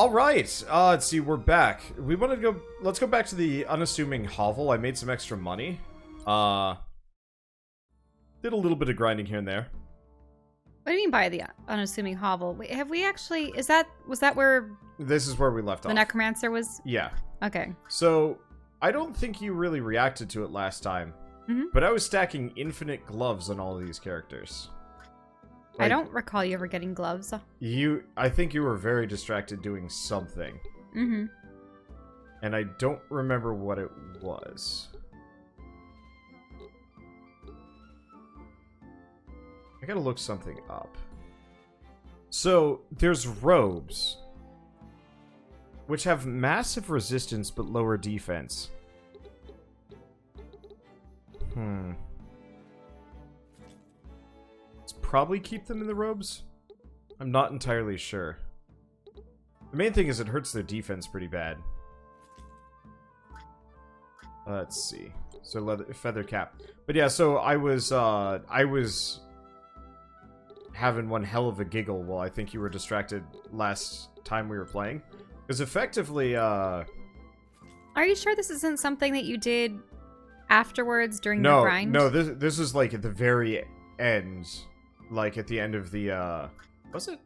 All right. Let's see. We're back. We want to go. Let's go back to the unassuming hovel. I made some extra money. Did a little bit of grinding here and there. What do you mean by the unassuming hovel? Wait, have we actually? Was that where? This is where we left off. The necromancer was. Yeah. Okay. So I don't think you really reacted to it last time, but I was stacking infinite gloves on all of these characters. I don't recall you ever getting gloves. I think you were very distracted doing something. Mm-hmm. And I don't remember what it was. I gotta look something up. So, there's robes, which have massive resistance but lower defense. Let's probably keep them in the robes. I'm not entirely sure. The main thing is it hurts their defense pretty bad. Let's see. So feather cap. But yeah, so I was having one hell of a giggle while I think you were distracted last time we were playing. Because effectively, Are you sure this isn't something that you did afterwards during the grind? No, this is like at the very end. Like at the end of the, was it?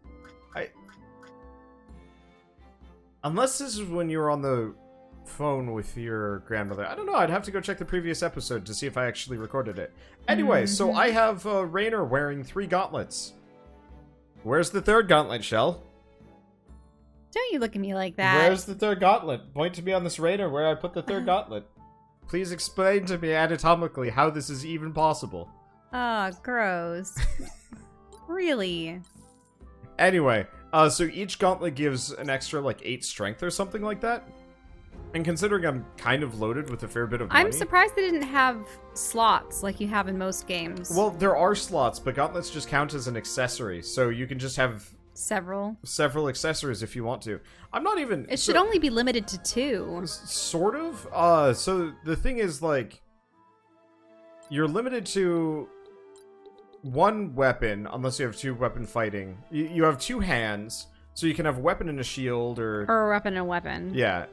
Unless this is when you were on the phone with your grandmother. I don't know, I'd have to go check the previous episode to see if I actually recorded it. Anyway, so I have Raynor wearing 3 gauntlets. Where's the 3rd gauntlet, Shell? Don't you look at me like that. Where's the 3rd gauntlet? Point to me on this Raynor where I put the 3rd gauntlet. Please explain to me anatomically how this is even possible. Oh, gross. Really? Anyway, so each gauntlet gives an extra, like, 8 strength or something like that. And considering I'm kind of loaded with a fair bit of money... I'm surprised they didn't have slots like you have in most games. Well, there are slots, but gauntlets just count as an accessory, so you can just have... Several accessories if you want to. I'm not even... It should only be limited to 2. Sort of. So the thing is, like... You're limited to... 1 weapon, unless you have 2 weapon fighting. You have 2 hands, so you can have a weapon and a shield, or a weapon and a weapon. Yeah.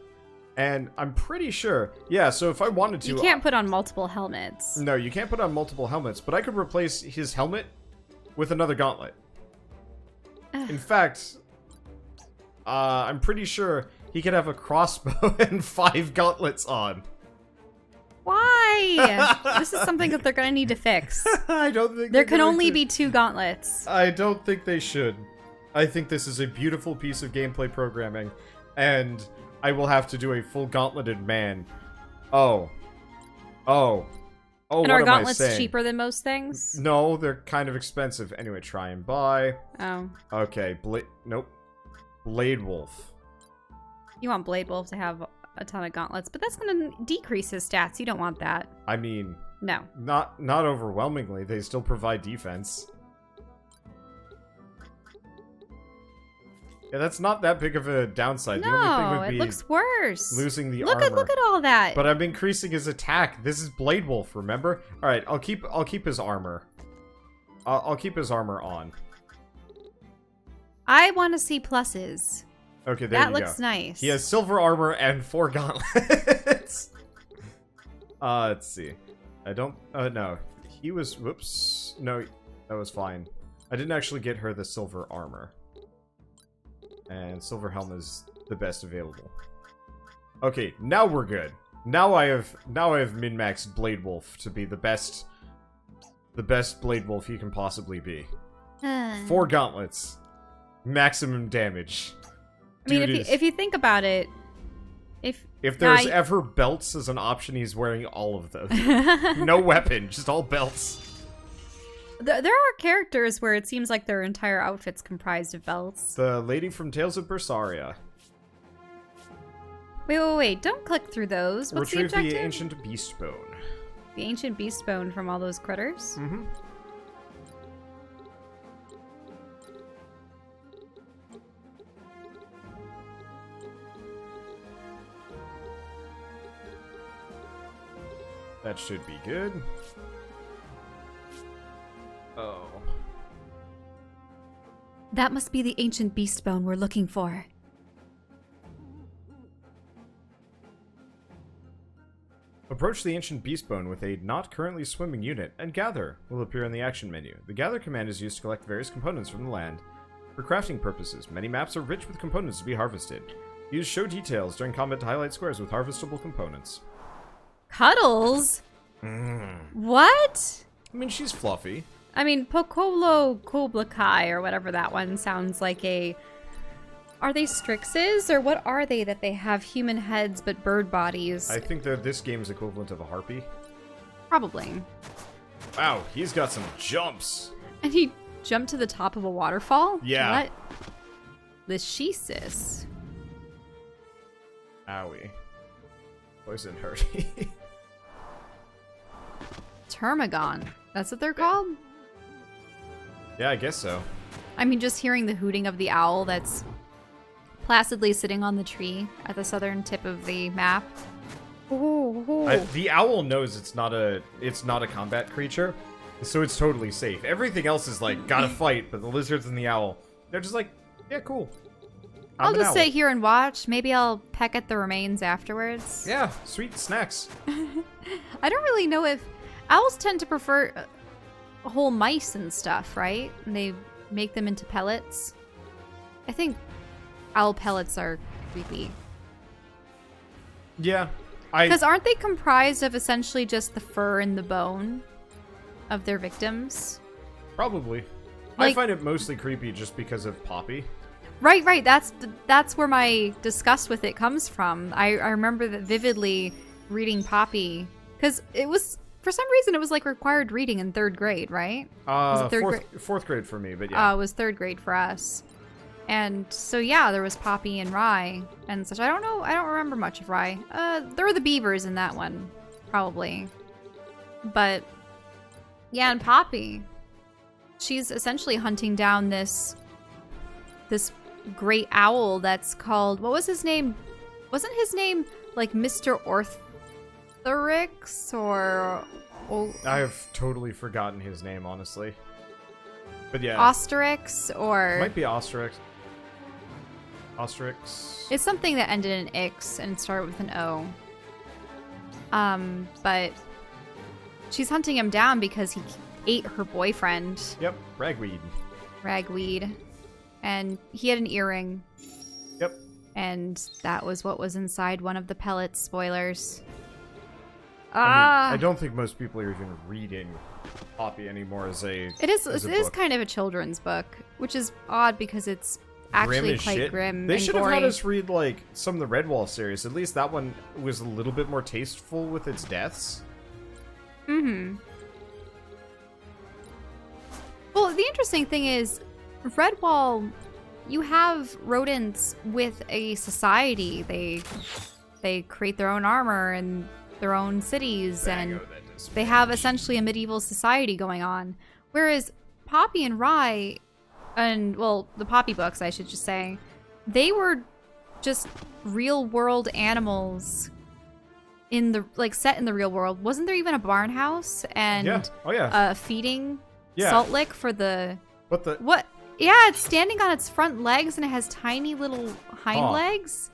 And I'm pretty sure... Yeah, so if I wanted to... You can't put on multiple helmets. No, you can't put on multiple helmets, but I could replace his helmet with another gauntlet. In fact, I'm pretty sure he could have a crossbow and 5 gauntlets on. Why? This is something that they're gonna need to fix. I don't think there can only be 2 gauntlets. I don't think they should. I think this is a beautiful piece of gameplay programming, and I will have to do a full gauntleted man. Oh, and are gauntlets cheaper than most things? No, they're kind of expensive. Anyway, try and buy. Oh. Okay, nope. Blade Wolf. You want Blade Wolf to have a ton of gauntlets, but that's going to decrease his stats. You don't want that. I mean... No. Not overwhelmingly. They still provide defense. Yeah, that's not that big of a downside. No, the only thing would be it looks worse. Losing the armor. Look at all that. But I'm increasing his attack. This is Blade Wolf, remember? All right, I'll keep his armor. I'll keep his armor on. I want to see pluses. Okay, there you go. That looks nice. He has silver armor and 4 gauntlets. Let's see. I don't. No, he was. Whoops. No, that was fine. I didn't actually get her the silver armor. And silver helm is the best available. Okay, now we're good. Now I have min-maxed Blade Wolf to be the best Blade Wolf he can possibly be. 4 gauntlets, maximum damage. I mean, if you think about it, if there's ever belts as an option, he's wearing all of those. No weapon, just all belts. There are characters where it seems like their entire outfit's comprised of belts. The lady from Tales of Berseria. Wait. Don't click through those. What's the objective? Retrieve the ancient beast bone. The ancient beast bone from all those critters? Mm-hmm. That should be good. Oh. That must be the ancient beast bone we're looking for. Approach the ancient beast bone with a not currently swimming unit, and gather will appear in the action menu. The gather command is used to collect various components from the land. For crafting purposes, many maps are rich with components to be harvested. Use show details during combat to highlight squares with harvestable components. Cuddles? What? I mean, she's fluffy. I mean, Pokolo Koblakai, or whatever that one sounds like a... Are they Strixes, or what are they that they have human heads but bird bodies? I think that this game's equivalent of a harpy. Probably. Wow, he's got some jumps. And he jumped to the top of a waterfall? Yeah. What? Lishesis. Owie. Poison hurty. Termagon. That's what they're called? Yeah, I guess so. I mean, just hearing the hooting of the owl that's placidly sitting on the tree at the southern tip of the map. The owl knows it's not a combat creature, so it's totally safe. Everything else is like, gotta fight, but the lizards and the owl, they're just like, yeah, cool. I'll just sit here and watch. Maybe I'll peck at the remains afterwards. Yeah, sweet snacks. I don't really know if... Owls tend to prefer whole mice and stuff, right? And they make them into pellets. I think owl pellets are creepy. Yeah. Because aren't they comprised of essentially just the fur and the bone of their victims? Probably. Like, I find it mostly creepy just because of Poppy. Right. That's where my disgust with it comes from. I remember that vividly reading Poppy. Because it was... For some reason, it was like required reading in 3rd grade, right? Was it fourth grade for me, but yeah. It was 3rd grade for us. And so, yeah, there was Poppy and Rye and such. I don't know. I don't remember much of Rye. There were the beavers in that one, probably. But, yeah, and Poppy, she's essentially hunting down this great owl that's called... What was his name? Wasn't his name, like, Mr. Orthrix or... I have totally forgotten his name, honestly. But yeah. Osterix or... Might be Osterix. Osterix. It's something that ended in Ix and started with an O. But she's hunting him down because he ate her boyfriend. Yep, Ragweed. And he had an earring. Yep. And that was what was inside one of the pellets. Spoilers. I don't think most people are even reading Poppy anymore as a It is kind of a children's book, which is odd because it's actually quite grim. They and should gory. have had us read like some of the Redwall series. At least that one was a little bit more tasteful with its deaths. Mm-hmm. Well, the interesting thing is, Redwall, you have rodents with a society. They create their own armor and their own cities, and they have essentially a medieval society going on. Whereas Poppy and Rye, and well, the Poppy books, I should just say, they were just real world animals in the set in the real world. Wasn't there even a barn house and a feeding salt lick for the what? Yeah, it's standing on its front legs and it has tiny little hind legs.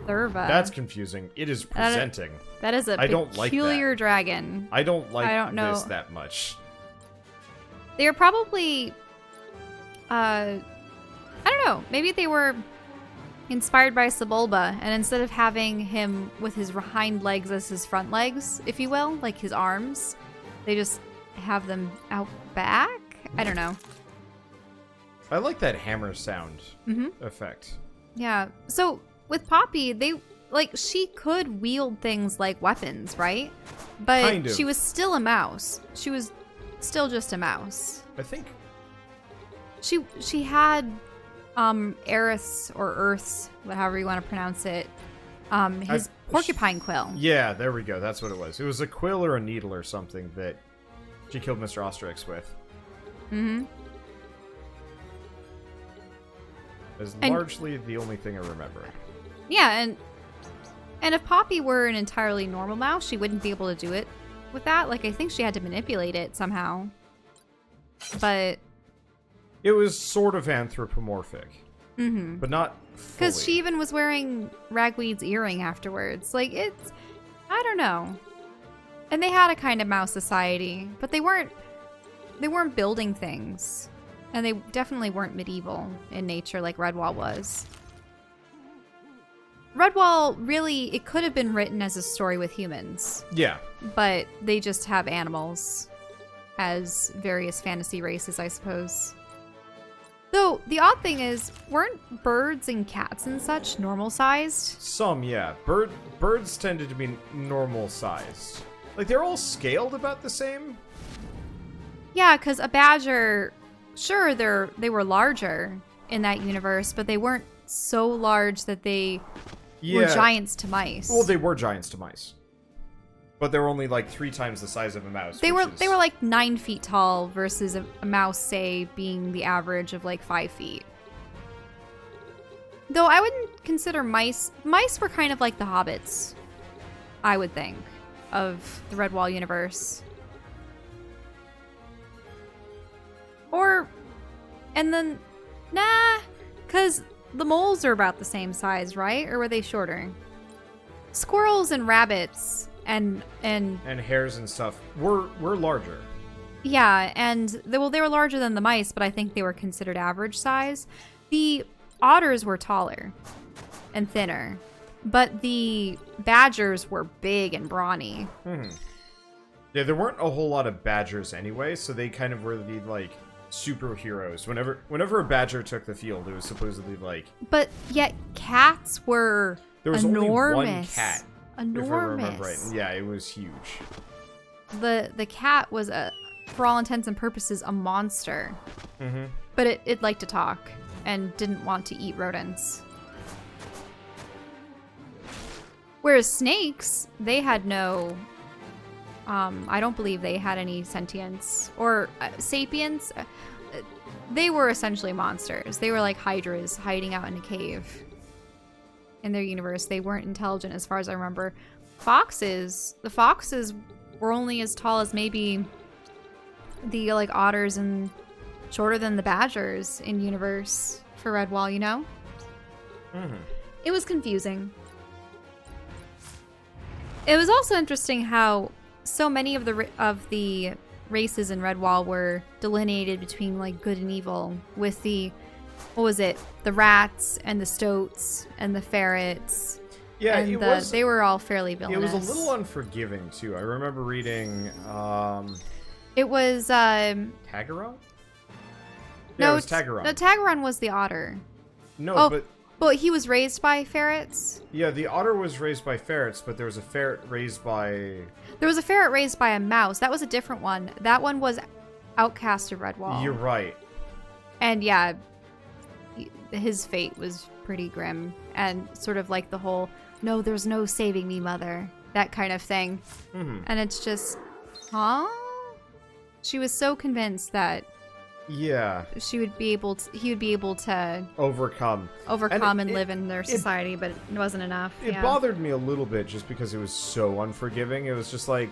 Thurva. That's confusing. It is presenting. That is a peculiar dragon. I don't like this that much. They are probably, I don't know, maybe they were inspired by Sebulba, and instead of having him with his hind legs as his front legs, if you will, like his arms, they just have them out back? I don't know. I like that hammer sound effect. Yeah. So with Poppy, she could wield things like weapons, right? But kind of. She was still a mouse. She was still just a mouse. I think she had Eris or Earth's, however you want to pronounce it, his porcupine quill. Yeah, there we go. That's what it was. It was a quill or a needle or something that she killed Mr. Osterix with. Mm-hmm. Is largely the only thing I remember. Yeah, and if Poppy were an entirely normal mouse, she wouldn't be able to do it with that. Like, I think she had to manipulate it somehow. But it was sort of anthropomorphic. Mm-hmm. But not fully. Because she even was wearing Ragweed's earring afterwards. Like, I don't know. And they had a kind of mouse society, but they weren't building things. And they definitely weren't medieval in nature like Redwall was. Redwall, really, it could have been written as a story with humans. Yeah. But they just have animals as various fantasy races, I suppose. Though, the odd thing is, weren't birds and cats and such normal-sized? Some, yeah. Birds tended to be normal-sized. Like, they're all scaled about the same? Yeah, because a badger, sure, they were larger in that universe, but they weren't so large that they were giants to mice. Well, they were giants to mice. But they were only like 3 times the size of a mouse. They were like 9 feet tall versus a mouse, say, being the average of like 5 feet. Though I wouldn't consider mice. Mice were kind of like the hobbits, I would think, of the Redwall universe. And then, nah, because the moles are about the same size, right? Or were they shorter? Squirrels and rabbits and hares and stuff were larger. Yeah, and they were larger than the mice, but I think they were considered average size. The otters were taller and thinner, but the badgers were big and brawny. Yeah, there weren't a whole lot of badgers anyway, so they kind of were the like superheroes. Whenever a badger took the field, it was supposedly like. But yet cats were there was enormous. Only one cat. Enormous. If I remember right. Yeah, it was huge. The cat was for all intents and purposes, a monster. But it liked to talk and didn't want to eat rodents. Whereas snakes, they had no. I don't believe they had any sentience or sapience. They were essentially monsters. They were like hydras hiding out in a cave. In their universe, they weren't intelligent as far as I remember. The foxes were only as tall as maybe the like otters and shorter than the badgers in universe for Redwall, you know? It was confusing. It was also interesting how so many of the races in Redwall were delineated between like good and evil with the the rats and the stoats and the ferrets. Yeah, and they were all fairly villainous. It was a little unforgiving too. I remember reading it was Tagaron? No, it was Tagaron. No, Tagaron was the otter. No, but he was raised by ferrets? Yeah, the otter was raised by ferrets, but there was a ferret raised by... There was a ferret raised by a mouse. That was a different one. That one was outcast of Redwall. You're right. And yeah, his fate was pretty grim. And sort of like the whole, no, there's no saving me, mother. That kind of thing. And it's just, huh? She was so convinced that yeah, he would be able to overcome and live in their society, but it wasn't enough. It bothered me a little bit just because it was so unforgiving. It was just like,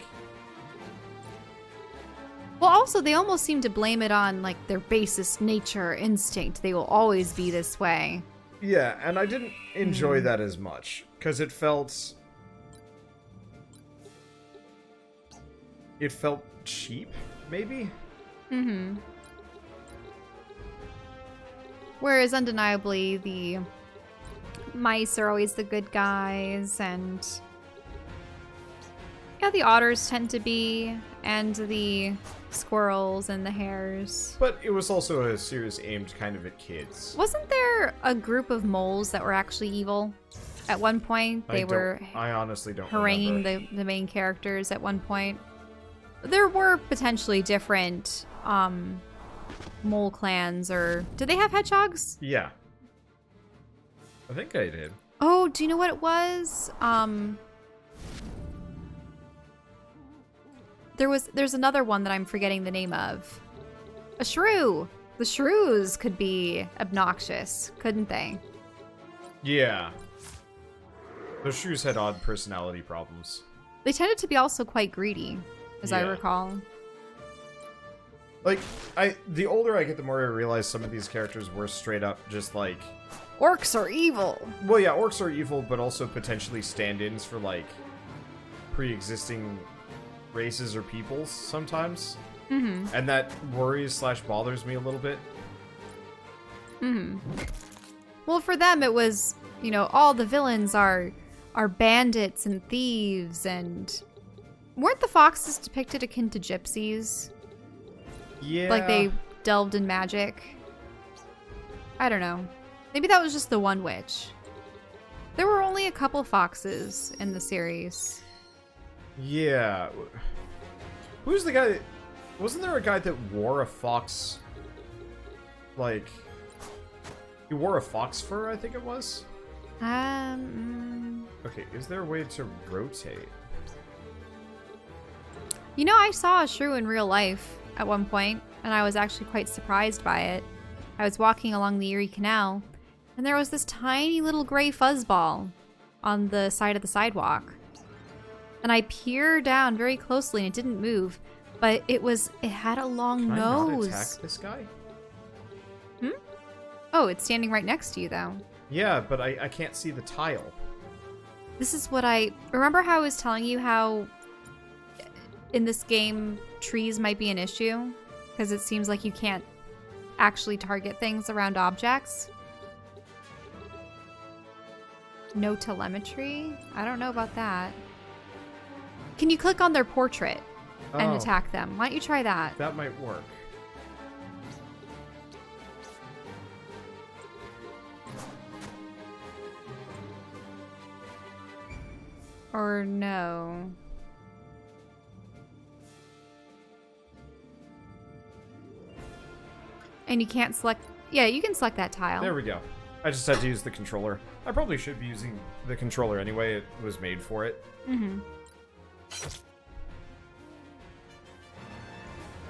well, also they almost seem to blame it on like their basest nature instinct. They will always be this way. Yeah, and I didn't enjoy that as much because it felt cheap, maybe. Whereas undeniably the mice are always the good guys, and yeah, the otters tend to be, and the squirrels and the hares. But it was also a series aimed kind of at kids. Wasn't there a group of moles that were actually evil at one point? I honestly don't haranguing remember. the main characters at one point. There were potentially different mole clans, or did they have hedgehogs? Yeah, I think I did. Oh, do you know what it was? There's another one that I'm forgetting the name of. A shrew. The shrews could be obnoxious, couldn't they? Yeah, the shrews had odd personality problems. They tended to be also quite greedy, as I recall. Like, the older I get, the more I realize some of these characters were straight up just like... Orcs are evil! Well, yeah, orcs are evil, but also potentially stand-ins for, like, pre-existing races or peoples sometimes. Mm-hmm. And that worries / bothers me a little bit. Mm-hmm. Well, for them, it was, you know, all the villains are bandits and thieves, and weren't the foxes depicted akin to gypsies? Yeah. Like they delved in magic? I don't know. Maybe that was just the one witch. There were only a couple foxes in the series. Yeah. Who's the guy? Wasn't there a guy that wore a fox? Like, he wore a fox fur, I think it was? Okay, is there a way to rotate? You know, I saw a shrew in real life at one point, and I was actually quite surprised by it. I was walking along the Erie Canal, and there was this tiny little gray fuzzball on the side of the sidewalk. And I peered down very closely, and it didn't move, but it had a long Can nose. I not attack this guy? Oh, it's standing right next to you, though. Yeah, but I can't see the tile. This is what remember how I was telling you how in this game trees might be an issue? Because it seems like you can't actually target things around objects. No telemetry? I don't know about that. Can you click on their portrait and attack them? Why don't you try that? That might work. Or no? And you can't select... Yeah, you can select that tile. There we go. I just had to use the controller. I probably should be using the controller anyway. It was made for it. Mm-hmm.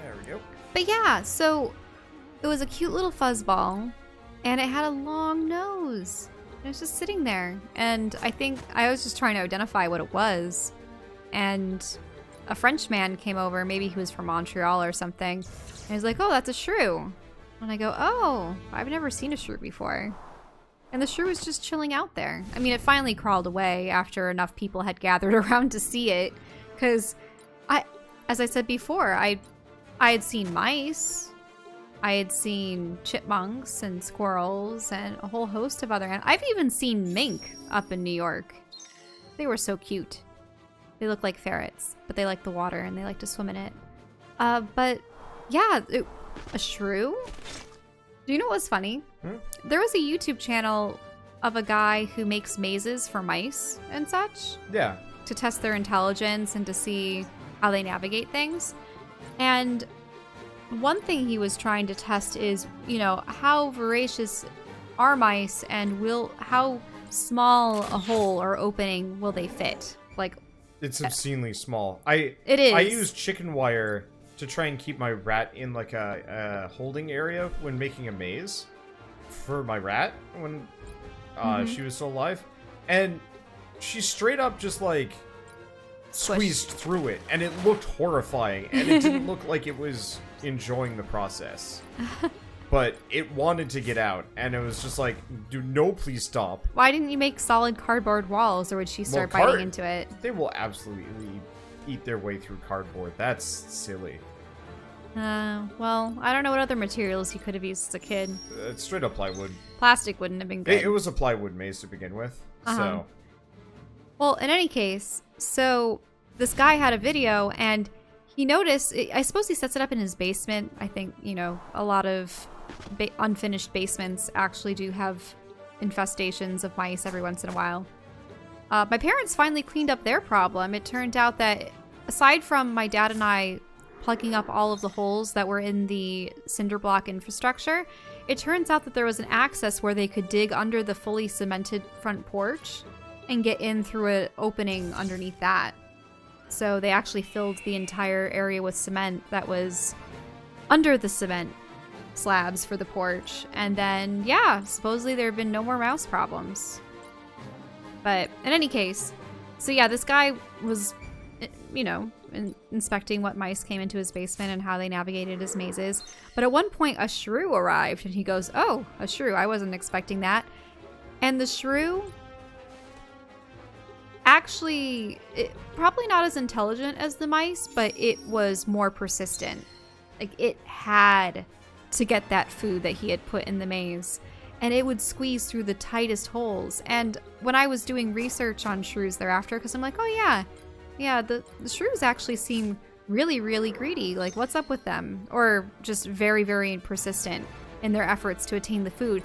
There we go. But yeah, so it was a cute little fuzzball, and it had a long nose. It was just sitting there, and I think I was just trying to identify what it was, and a French man came over, maybe he was from Montreal or something, and he was like, oh, that's a shrew. And I go, oh, I've never seen a shrew before. And the shrew was just chilling out there. I mean, it finally crawled away after enough people had gathered around to see it, because as I said before, I had seen mice, I had seen chipmunks and squirrels and a whole host of other animals. I've even seen mink up in New York. They were so cute. They look like ferrets, but they like the water and they like to swim in it. But yeah, a shrew? Do you know what was funny? There was a YouTube channel of a guy who makes mazes for mice and such. Yeah. To test their intelligence and to see how they navigate things. And one thing he was trying to test is, you know, how voracious are mice and how small a hole or opening will they fit? Like, it's obscenely small. It is. I use chicken wire to try and keep my rat in like a holding area when making a maze for my rat when she was still alive, and she straight up just like squeezed through it, and it looked horrifying, and it didn't look like it was enjoying the process. But it wanted to get out, and it was just like, no, please stop. Why didn't you make solid cardboard walls, or would she start biting into it? They will absolutely eat their way through cardboard. That's silly. Well, I don't know what other materials you could have used as a kid. Straight up plywood. Plastic wouldn't have been good. It was a plywood maze to begin with, so... Well, in any case, so this guy had a video, and he noticed, I suppose he sets it up in his basement. I think, you know, a lot of unfinished basements actually do have infestations of mice every once in a while. My parents finally cleaned up their problem. It turned out that aside from my dad and I plugging up all of the holes that were in the cinder block infrastructure, it turns out that there was an access where they could dig under the fully cemented front porch and get in through an opening underneath that. So they actually filled the entire area with cement that was under the cement slabs for the porch. And then, yeah, supposedly there have been no more mouse problems. But in any case, so yeah, this guy was, you know, inspecting what mice came into his basement and how they navigated his mazes. But at one point, a shrew arrived, and he goes, oh, a shrew. I wasn't expecting that. And the shrew actually probably not as intelligent as the mice, but it was more persistent. Like, it had to get that food that he had put in the maze, and it would squeeze through the tightest holes. And when I was doing research on shrews thereafter, because I'm like, oh yeah, the shrews actually seem really, really greedy. Like, what's up with them? Or just very, very persistent in their efforts to attain the food.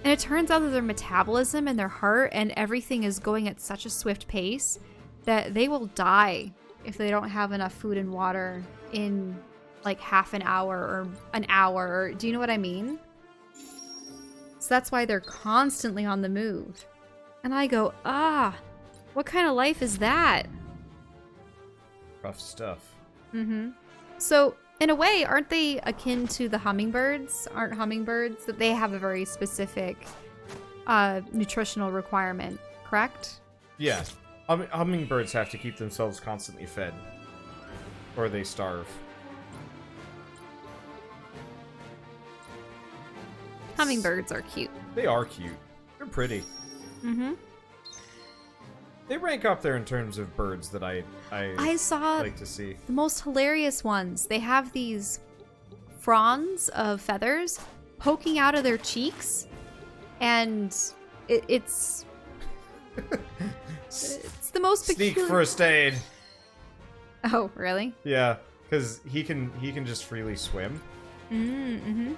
And it turns out that their metabolism and their heart and everything is going at such a swift pace that they will die if they don't have enough food and water in like half an hour or an hour. Do you know what I mean? So that's why they're constantly on the move. And I go, what kind of life is that? Rough stuff. Mm-hmm. So, in a way, aren't they akin to the hummingbirds? Aren't hummingbirds that they have a very specific nutritional requirement, correct? Yeah. Hummingbirds have to keep themselves constantly fed, or they starve. Hummingbirds are cute. They are cute. They're pretty. Mm-hmm. They rank up there in terms of birds that I saw like to see. The most hilarious ones. They have these fronds of feathers poking out of their cheeks, and it's the most Sneak peculiar. first aid. Oh, really? Yeah, because he can just freely swim. Mm-hmm.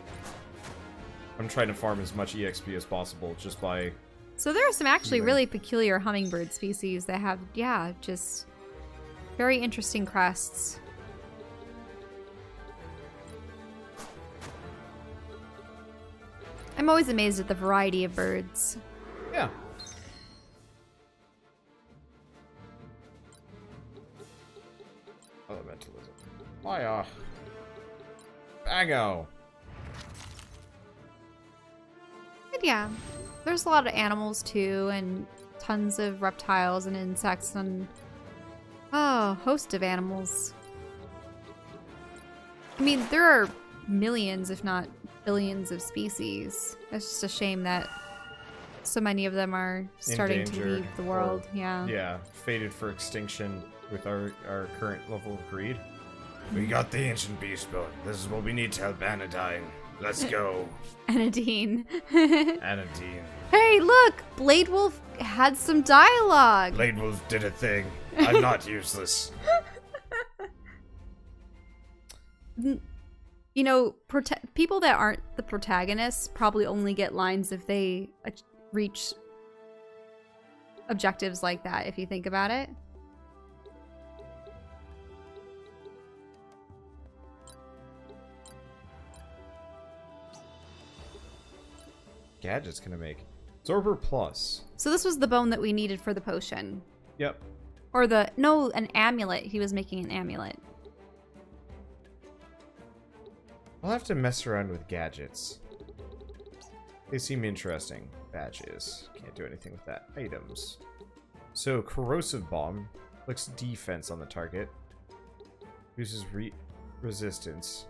I'm trying to farm as much EXP as possible just by... So there are some actually really peculiar hummingbird species that have, just very interesting crests. I'm always amazed at the variety of birds. Yeah. Elementalism. Hiya. Bango. But yeah, there's a lot of animals too, and tons of reptiles and insects and a host of animals. I mean, there are millions, if not billions, of species. It's just a shame that so many of them are starting to leave the world. Yeah, fated for extinction with our current level of greed. We got the ancient beast bone. This is what we need to help Anodyne. Let's go. Anadine. Anodyne. Hey, look! Blade Wolf had some dialogue. Blade Wolf did a thing. I'm not useless. You know, people that aren't the protagonists probably only get lines if they reach objectives like that, if you think about it. Gadgets can I make? Absorber Plus. So this was the bone that we needed for the potion. Yep. Or an amulet. He was making an amulet. I'll have to mess around with gadgets. They seem interesting. Badges. Can't do anything with that. Items. So, Corrosive Bomb. Looks defense on the target. Uses resistance.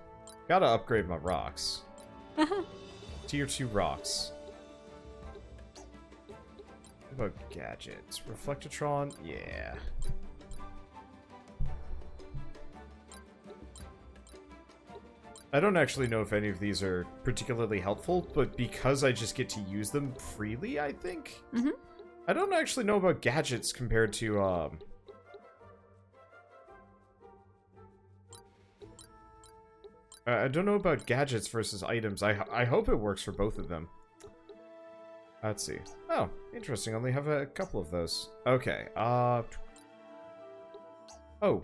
Gotta upgrade my rocks. Tier 2 rocks. What about gadgets? Reflectotron? Yeah. I don't actually know if any of these are particularly helpful, but because I just get to use them freely, I think? Mm-hmm. I don't actually know about gadgets compared to, I don't know about gadgets versus items. I hope it works for both of them. Let's see. Oh, interesting. Only have a couple of those. Okay. Oh,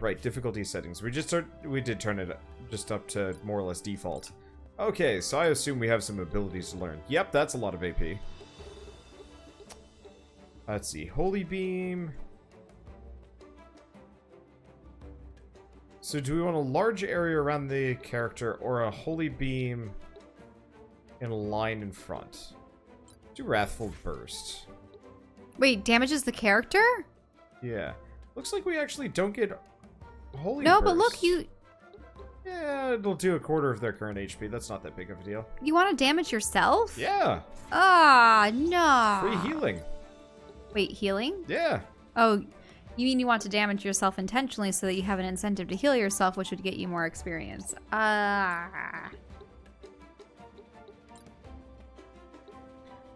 right. Difficulty settings. We did turn it just up to more or less default. Okay, so I assume we have some abilities to learn. Yep, that's a lot of AP. Let's see. Holy Beam. So do we want a large area around the character or a Holy Beam in a line in front? Do Wrathful Burst. Wait, damages the character? Yeah. Looks like we actually don't get Holy No, Burst. but look, Yeah, it'll do a quarter of their current HP. That's not that big of a deal. You want to damage yourself? Yeah. Ah, no. Free healing. Wait, healing? Yeah. Oh, You mean you want to damage yourself intentionally so that you have an incentive to heal yourself, which would get you more experience.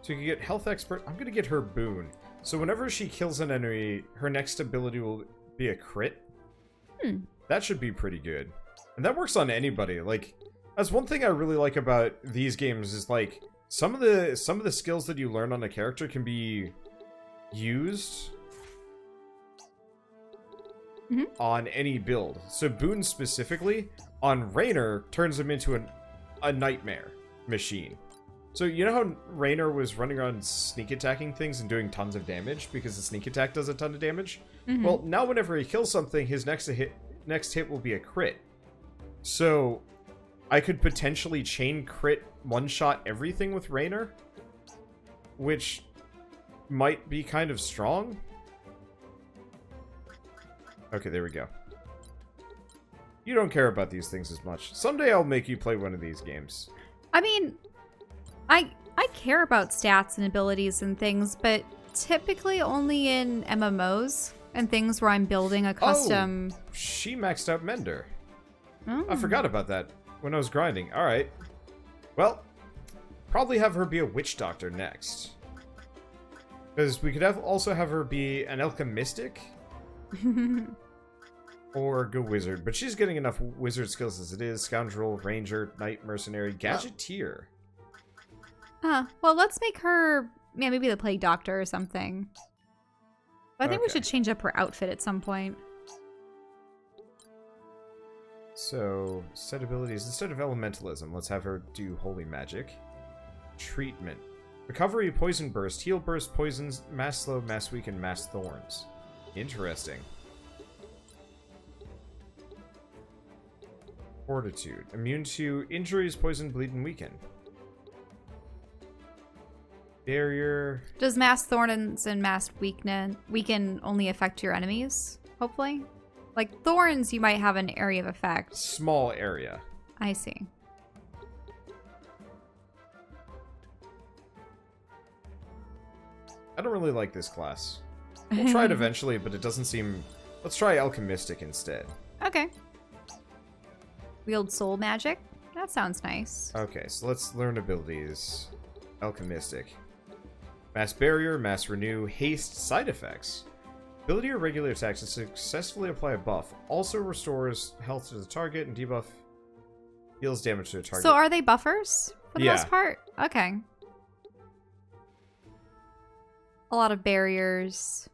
So you can get Health Expert. I'm going to get her boon. So whenever she kills an enemy, her next ability will be a crit. That should be pretty good. And that works on anybody. Like, that's one thing I really like about these games is, like, some of the skills that you learn on a character can be used on any build. So boon specifically, on Raynor, turns him into a nightmare machine. So you know how Raynor was running around sneak attacking things and doing tons of damage because the sneak attack does a ton of damage? Well, now whenever he kills something, his next hit will be a crit. So I could potentially chain crit one-shot everything with Raynor, which might be kind of strong. Okay, there we go. You don't care about these things as much. Someday I'll make you play one of these games. I mean, I care about stats and abilities and things, but typically only in MMOs and things where I'm building a custom... Oh, she maxed out Mender. Oh. I forgot about that when I was grinding. Alright. Well, probably have her be a witch doctor next. Because we could also have her be an alchemistic. Or go wizard. But she's getting enough wizard skills as it is. Scoundrel, ranger, knight, mercenary, gadgeteer. Well, let's make her... Yeah, maybe the plague doctor or something. But I think we should change up her outfit at some point. So, set abilities. Instead of elementalism, let's have her do holy magic. Treatment. Recovery, poison burst, heal burst, poisons, mass slow, mass weaken, mass thorns. Interesting. Fortitude. Immune to injuries, poison, bleed, and weaken. Barrier. Does mass thorns and mass weaken only affect your enemies? Hopefully? Like, thorns, you might have an area of effect. Small area. I see. I don't really like this class. We'll try it eventually, but it doesn't seem... Let's try alchemistic instead. Okay. Wield soul magic? That sounds nice. Okay, so let's learn abilities. Alchemistic. Mass barrier, mass renew, haste, side effects. Ability or regular attacks to successfully apply a buff. Also restores health to the target and debuff deals damage to the target. So are they buffers for the most part? Okay. A lot of barriers,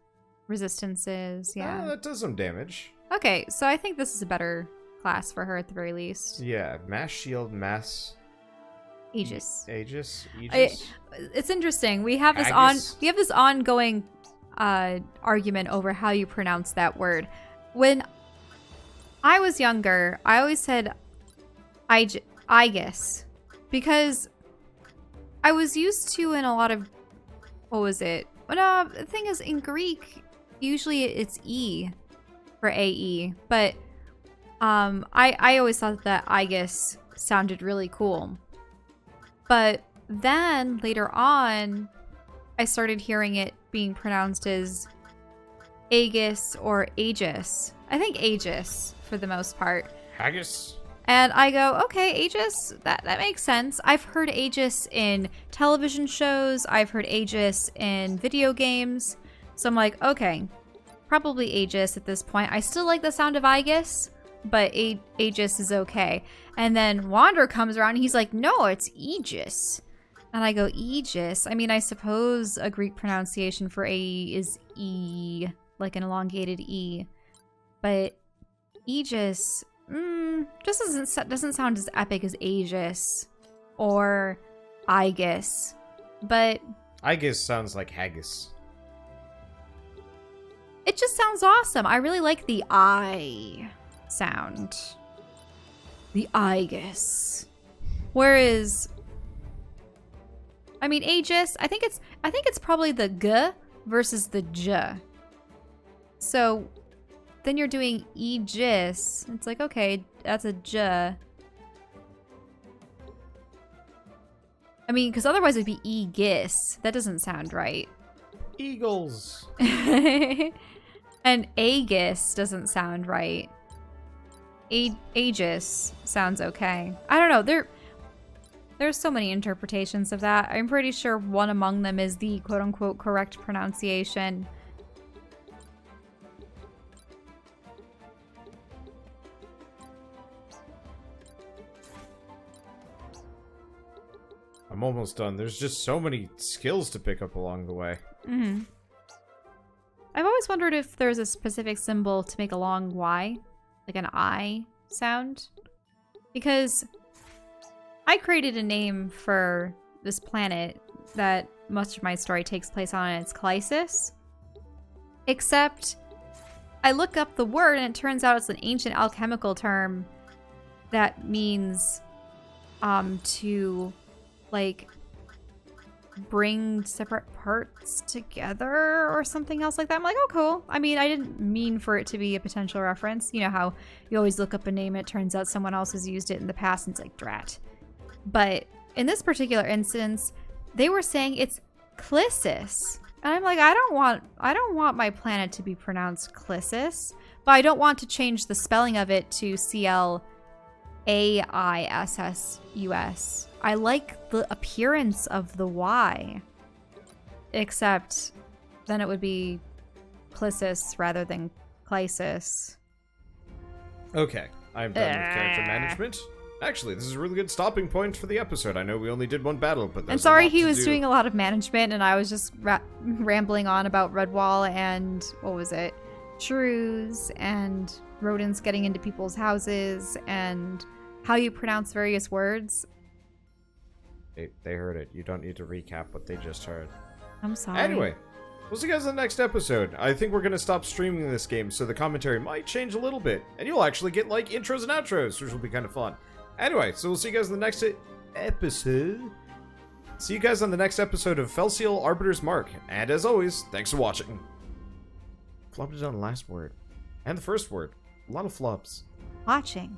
resistances, yeah. That does some damage. Okay, so I think this is a better class for her at the very least. Yeah, mass shield, mass... Aegis. Aegis? It's interesting. We have this ongoing argument over how you pronounce that word. When I was younger, I always said Aegis because I was used to in a lot of what was it? No, the thing is in Greek, usually it's E for AE, but I always thought that Aegis sounded really cool. But then later on, I started hearing it being pronounced as Aegis or Aegis. I think Aegis for the most part. Haggis. And I go, okay, Aegis, that makes sense. I've heard Aegis in television shows. I've heard Aegis in video games. So I'm like, okay, probably Aegis at this point. I still like the sound of Aegis, but Aegis is okay. And then Wander comes around and he's like, no, it's Aegis. And I go, Aegis? I mean, I suppose a Greek pronunciation for AE is E, like an elongated E. But Aegis, just doesn't sound as epic as Aegis or Aegis. But... Aegis sounds like haggis. It just sounds awesome. I really like the I sound. The Aegis. Whereas, I mean, Aegis, I think it's probably the G versus the J. So then you're doing Aegis. It's like, okay, that's a J. I mean, because otherwise it'd be Aegis. That doesn't sound right. Eagles. And Aegis doesn't sound right. Aegis sounds okay. I don't know. There's so many interpretations of that. I'm pretty sure one among them is the quote-unquote correct pronunciation. I'm almost done. There's just so many skills to pick up along the way. Mm-hmm. I've always wondered if there's a specific symbol to make a long Y, like an I sound. Because I created a name for this planet that much of my story takes place on, and it's Clysis. Except I look up the word and it turns out it's an ancient alchemical term that means to like bring separate parts together or something else like that. I'm like, oh, cool. I mean, I didn't mean for it to be a potential reference. You know how you always look up a name and it turns out someone else has used it in the past and it's like, drat. But in this particular instance, they were saying it's Clysis. And I'm like, I don't want my planet to be pronounced Clysis, but I don't want to change the spelling of it to CLAISSUS. I like the appearance of the Y. Except then it would be Clysis rather than Clysis. Okay, I'm done with character management. Actually, this is a really good stopping point for the episode. I know we only did one battle, but I'm sorry he was doing a lot of management, and I was just rambling on about Redwall and, what was it, shrews, and rodents getting into people's houses, and how you pronounce various words. They heard it. You don't need to recap what they just heard. I'm sorry. Anyway, we'll see you guys in the next episode. I think we're going to stop streaming this game, so the commentary might change a little bit. And you'll actually get, like, intros and outros, which will be kind of fun. Anyway, so we'll see you guys in the next episode. See you guys on the next episode of Felseal Arbiter's Mark. And as always, thanks for watching. Flubbed it on the last word. And the first word. A lot of flubs. Watching.